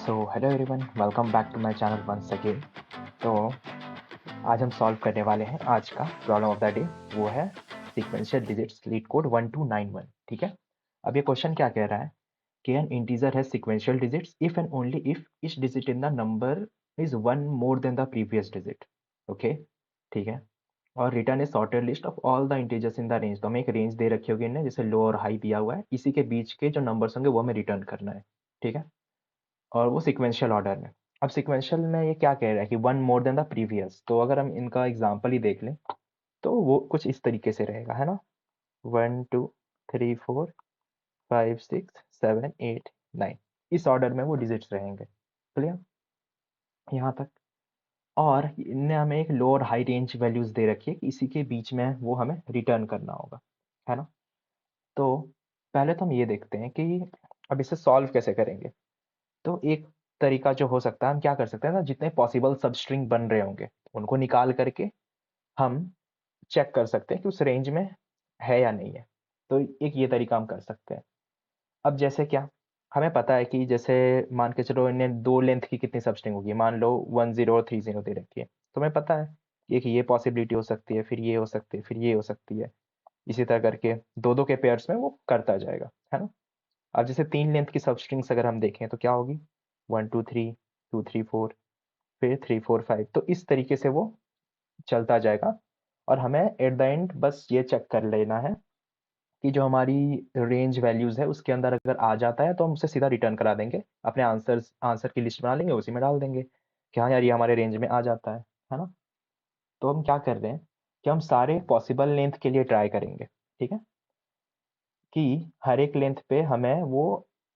So hello everyone, welcome back to my channel once again. तो आज हम solve करने वाले हैं आज का प्रॉब्लम ऑफ द डे। वो है सीक्वेंशियल डिजिट्स लीड कोड 1291। ठीक है। अब ये क्वेश्चन क्या कह रहा है कि एन इंटीजर है sequential digits if and only if each digit in the number is one more than the previous digit. Okay, ठीक है। और return A sorted list of all the integers in the range. तो हमें एक range दे रखी होगी इन्हें, जैसे लो और हाई दिया हुआ है, इसी के बीच के जो नंबर्स होंगे वो हमें रिटर्न करना है। ठीक है। और वो सीक्वेंशियल ऑर्डर में। अब सीक्वेंशियल में ये क्या कह रहा है कि one more than the previous. तो अगर हम इनका एग्जांपल ही देख लें तो वो कुछ इस तरीके से रहेगा, है ना। 1 2 3 4 5 6 7 8 9, इस ऑर्डर में वो डिजिट्स रहेंगे। क्लियर यहाँ तक। और इनने हमें एक लो और हाई रेंज वैल्यूज दे रखी है कि इसी के बीच में वो हमें रिटर्न करना होगा, है ना। तो पहले तो हम ये देखते हैं कि अब इसे सॉल्व कैसे करेंगे। तो एक तरीका जो हो सकता है, हम क्या कर सकते हैं ना, जितने पॉसिबल सब स्ट्रिंग बन रहे होंगे उनको निकाल करके हम चेक कर सकते हैं कि उस रेंज में है या नहीं है। तो एक ये तरीका हम कर सकते हैं। अब जैसे क्या, हमें पता है कि जैसे मान के चलो इन्हें दो लेंथ की कितनी सब स्ट्रिंग होगी, मान लो 10 और 30 दे रखी है। तो हमें पता है कि ये पॉसिबिलिटी हो सकती है, फिर ये हो सकती है, फिर ये हो सकती है। इसी तरह करके दो दो के पेयर्स में वो करता जाएगा, है ना। अब जैसे 3 लेंथ की सब स्ट्रिंग्स अगर हम देखें तो क्या होगी, 1 2 3, 2 3 4, फिर 3 4 5। तो इस तरीके से वो चलता जाएगा। और हमें एट द एंड बस ये चेक कर लेना है कि जो हमारी रेंज वैल्यूज है उसके अंदर अगर आ जाता है तो हम उसे सीधा रिटर्न करा देंगे, अपने आंसर की लिस्ट बना लेंगे, उसी में डाल देंगे कि हाँ यार ये हमारे रेंज में आ जाता है ना। तो हम क्या कर रहे हैं कि हम सारे पॉसिबल लेंथ के लिए ट्राई करेंगे। ठीक है। कि हर एक लेंथ पे हमें वो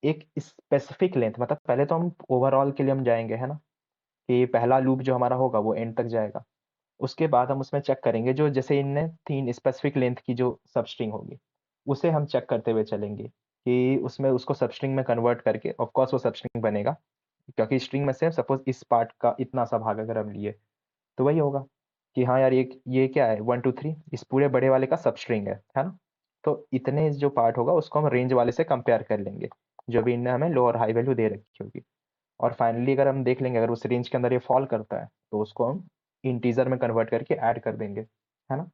एक स्पेसिफिक लेंथ, मतलब पहले तो हम ओवरऑल के लिए हम जाएंगे, है ना, कि पहला लूप जो हमारा होगा वो एंड तक जाएगा। उसके बाद हम उसमें चेक करेंगे जो जैसे इनने 3 स्पेसिफिक लेंथ की जो सबस्ट्रिंग होगी उसे हम चेक करते हुए चलेंगे कि उसमें उसको सबस्ट्रिंग में कन्वर्ट करके, ऑफ कोर्स वो सबस्ट्रिंग बनेगा, क्योंकि स्ट्रिंग में से सपोज इस पार्ट का इतना सा भाग अगर हम लिए तो वही होगा कि हाँ यार ये क्या है, 1 2 3 इस पूरे बड़े वाले का सबस्ट्रिंग है ना। तो इतने जो पार्ट होगा उसको हम रेंज वाले से कंपेयर कर लेंगे, जो भी इनने हमें लो और हाई वैल्यू दे रखी होगी। और फाइनली अगर हम देख लेंगे अगर उस रेंज के अंदर ये फॉल करता है तो उसको हम इंटीजर में कन्वर्ट करके ऐड कर देंगे, है ना।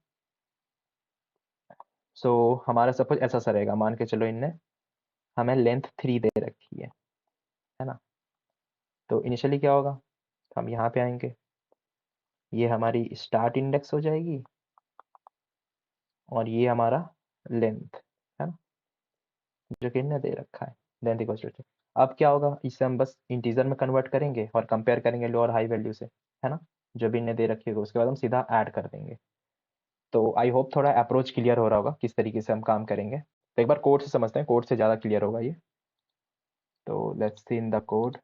सो हमारा सपोज ऐसा सा रहेगा, मान के चलो इनने हमें लेंथ 3 दे रखी है ना। तो इनिशियली क्या होगा, हम यहाँ पे आएंगे, ये हमारी स्टार्ट इंडेक्स हो जाएगी और ये हमारा लेंथ, है ना, जो कि इनने दे रखा है। लेंथ इक्वल टू, अब क्या होगा, इसे हम बस इंटीजर में कन्वर्ट करेंगे और कंपेयर करेंगे लो और हाई वैल्यू से, है ना, जो भी इनने दे रखी होगी। उसके बाद हम सीधा ऐड कर देंगे। तो आई होप थोड़ा अप्रोच क्लियर हो रहा होगा किस तरीके से हम काम करेंगे। तो एक बार कोड से समझते हैं, कोड से ज़्यादा क्लियर होगा ये। तो let's see in the code.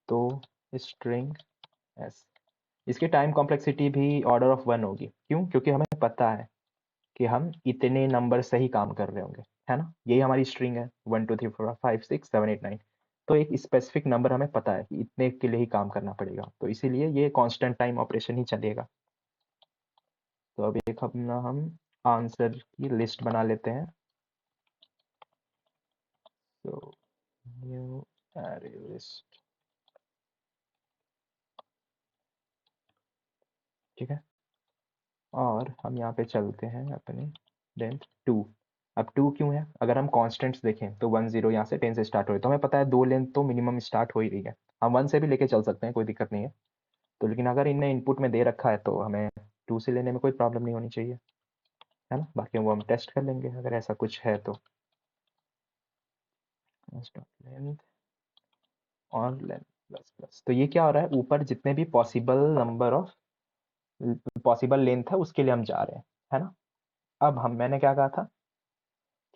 तो स्ट्रिंग एस, इसकी टाइम कॉम्प्लेक्सिटी भी ऑर्डर ऑफ 1 होगी। क्यों? क्योंकि हमें पता है कि हम इतने नंबर से ही काम कर रहे होंगे, है ना। यही हमारी स्ट्रिंग है, 1 2 3 4 5 6 7 8 9। तो एक स्पेसिफिक नंबर हमें पता है कि इतने के लिए ही काम करना पड़ेगा, तो इसीलिए ये कांस्टेंट टाइम ऑपरेशन ही चलेगा। तो अब एक अपना हम आंसर की लिस्ट बना लेते हैं। तो न्यू array लिस्ट, ठीक है। और हम यहाँ पे चलते हैं अपने लेंथ 2। अब 2 क्यों है, अगर हम कॉन्स्टेंट्स देखें तो 1 0 यहाँ से 10 से स्टार्ट हो रही है, तो हमें पता है दो लेंथ तो मिनिमम स्टार्ट हो ही रही है। हम 1 से भी लेके चल सकते हैं, कोई दिक्कत नहीं है। तो लेकिन अगर इनने इनपुट में दे रखा है तो हमें 2 से लेने में कोई प्रॉब्लम नहीं होनी चाहिए, है ना। बाकी वो हम टेस्ट कर लेंगे अगर ऐसा कुछ है तो। लेंथ और लेंथ प्लस प्लस, तो ये क्या हो रहा है, ऊपर जितने भी possible number of possible length है उसके लिए हम जा रहे हैं, है ना। अब हम मैंने क्या कहा था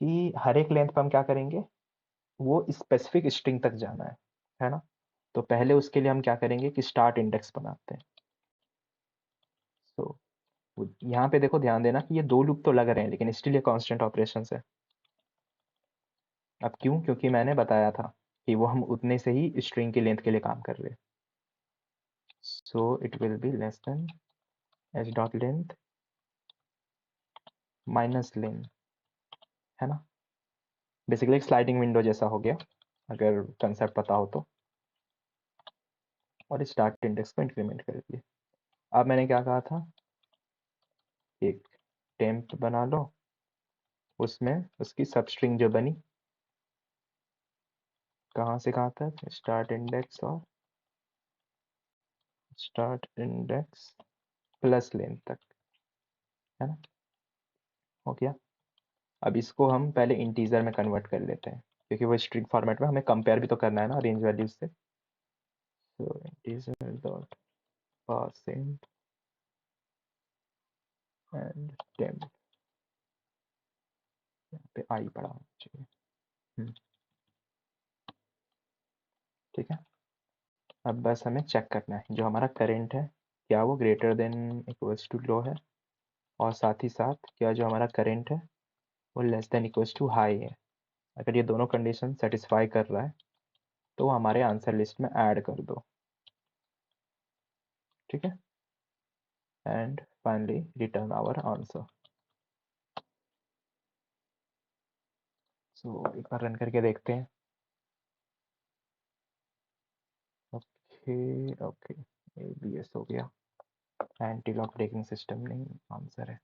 कि हर एक लेंथ पर हम क्या करेंगे, वो स्पेसिफिक स्ट्रिंग तक जाना है ना। तो पहले उसके लिए हम क्या करेंगे कि स्टार्ट इंडेक्स बनाते हैं। तो यहाँ पे देखो, ध्यान देना कि ये दो लूप तो लग रहे हैं लेकिन स्टिल ये कांस्टेंट ऑपरेशन है। अब क्यों, क्योंकि मैंने बताया था कि वो हम उतने से ही स्ट्रिंग की लेंथ के लिए काम कर रहे हैं। So it will be less than H dot length minus length, है ना। बेसिकली एक स्लाइडिंग विंडो जैसा हो गया अगर कंसेप्ट पता हो तो। और स्टार्ट इंडेक्स को इंक्रीमेंट कर दिए। अब मैंने क्या कहा था, एक टेम्प बना लो, उसमें उसकी सबस्ट्रिंग जो बनी कहाँ से कहाँ तक, स्टार्ट इंडेक्स और स्टार्ट इंडेक्स प्लस लेंथ तक, है ना, हो गया। अब इसको हम पहले इंटीजर में कन्वर्ट कर लेते हैं क्योंकि वो स्ट्रिंग फॉर्मेट में हमें कंपेयर भी तो करना है ना रेंज वैल्यूज से। तो integer dot passing and temp, यहाँ पे आई पड़ा होना चाहिए। ठीक है। अब बस हमें चेक करना है जो हमारा करंट है क्या वो greater than equals to low है, और साथ ही साथ क्या जो हमारा करंट है वो less than equals to high है। अगर ये दोनों कंडीशन सेटिस्फाई कर रहा है तो हमारे आंसर लिस्ट में ऐड कर दो। ठीक है, and finally return our answer. So एक बार रन करके देखते हैं। ओके ओके, ABS हो गया, एंटी लॉक ब्रेकिंग सिस्टम नहीं आंसर है।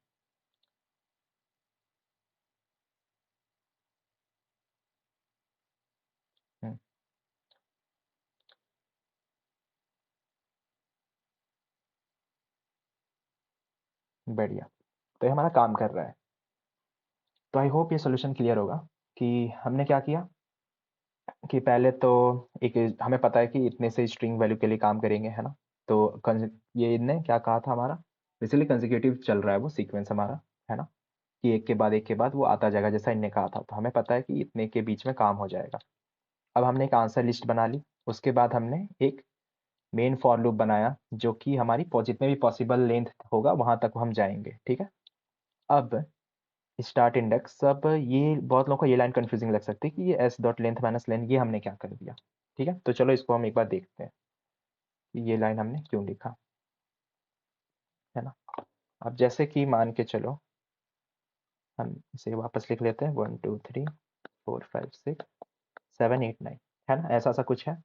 बढ़िया, तो ये हमारा काम कर रहा है। तो आई होप ये सोल्यूशन क्लियर होगा कि हमने क्या किया कि पहले तो एक हमें पता है कि इतने से स्ट्रिंग वैल्यू के लिए काम करेंगे, है ना। तो ये इनने क्या कहा था हमारा, बेसिकली कंसेक्यूटिव चल रहा है वो सीक्वेंस हमारा, है ना, कि एक के बाद वो आता जाएगा जैसा इनने कहा था। तो हमें पता है कि इतने के बीच में काम हो जाएगा। अब हमने एक आंसर लिस्ट बना ली, उसके बाद हमने एक मेन फॉर लूप बनाया जो कि हमारी जितने भी पॉसिबल लेंथ होगा वहां तक हम जाएंगे। ठीक है। अब स्टार्ट इंडेक्स, अब ये बहुत लोगों को ये लाइन कंफ्यूजिंग लग सकती है कि ये S dot length minus length ये हमने क्या कर दिया। ठीक है, तो चलो इसको हम एक बार देखते हैं कि ये लाइन हमने क्यों लिखा, है ना। अब जैसे कि मान के चलो हम इसे वापस लिख लेते हैं 1 2 3 4 5 6 7 8 9, है ना, ऐसा सा कुछ है।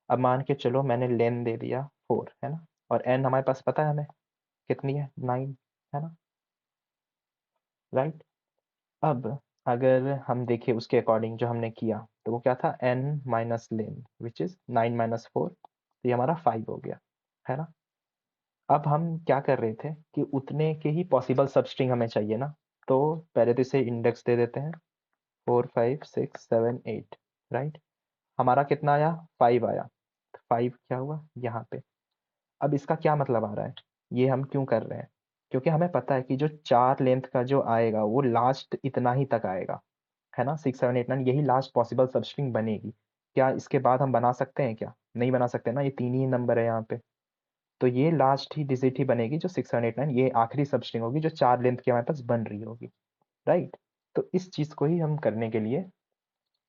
अब मान के चलो मैंने लेन दे दिया 4, है ना, और एन हमारे पास पता है हमें कितनी है, 9, है ना, राइट। अब अगर हम देखें उसके अकॉर्डिंग जो हमने किया तो वो क्या था, एन माइनस लेन विच इज 9 माइनस 4, तो ये हमारा 5 हो गया, है ना। अब हम क्या कर रहे थे कि उतने के ही पॉसिबल सबस्ट्रिंग हमें चाहिए ना, तो पहले तो इसे इंडेक्स दे देते हैं 4 5 6 7 8, राइट। हमारा कितना आया, 5 आया, 5 क्या हुआ यहाँ पे। अब इसका क्या मतलब आ रहा है, ये हम क्यों कर रहे हैं, क्योंकि हमें पता है कि जो 4 लेंथ का जो आएगा वो लास्ट इतना ही तक आएगा, है ना, 6 7 8 9 यही लास्ट पॉसिबल सबस्ट्रिंग बनेगी। क्या इसके बाद हम बना सकते हैं, क्या नहीं बना सकते ना, ये 3 ही नंबर है यहाँ पे। तो ये लास्ट ही डिजिट ही बनेगी जो 6 7 8 9, ये आखिरी सबस्ट्रिंग होगी जो 4 लेंथ की हमारे पास बन रही होगी, राइट। तो इस चीज को ही हम करने के लिए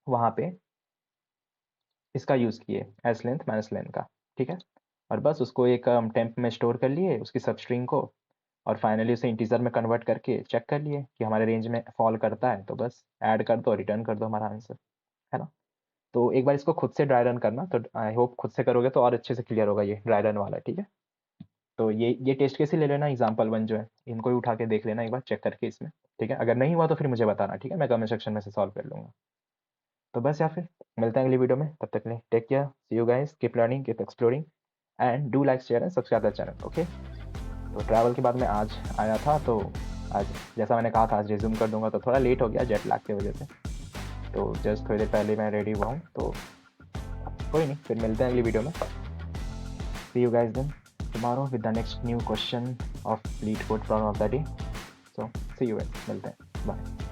वहां पे इसका यूज किए, एस लेंथ माइनस लेंथ का। ठीक है, और बस उसको एक टेम्प में स्टोर कर लिए उसकी सबस्ट्रिंग को, और फाइनली उसे इंटीजर में कन्वर्ट करके चेक कर लिए कि हमारे रेंज में फॉल करता है, तो बस ऐड कर दो, रिटर्न कर दो हमारा आंसर, है ना। तो एक बार इसको खुद से ड्राई रन करना, तो आई होप खुद से करोगे तो और अच्छे से क्लियर होगा ये ड्राई रन वाला। ठीक है, तो ये टेस्ट केस ही ले लेना, एग्जाम्पल 1 जो है इनको ही उठा के देख लेना एक बार चेक करके इसमें। ठीक है, अगर नहीं हुआ तो फिर मुझे बताना, ठीक है, मैं कमेंट सेक्शन में से सॉल्व कर लूंगा। तो बस या फिर मिलते हैं अगली वीडियो में, तब तक के लिए take care, see you guys, keep learning, keep exploring, and do like share and subscribe the channel. Okay, तो ट्रैवल के बाद मैं आज आया था, तो आज जैसा मैंने कहा था आज रिज्यूम कर दूंगा, तो थोड़ा लेट हो गया जेट लैग की वजह से। तो जस्ट थोड़ी देर पहले मैं रेडी हुआ हूँ, तो कोई नहीं, फिर मिलते हैं अगली वीडियो में। See you guys then tomorrow with the next new question of LeetCode problem of the day. So see you guys, मिलते हैं, बाय।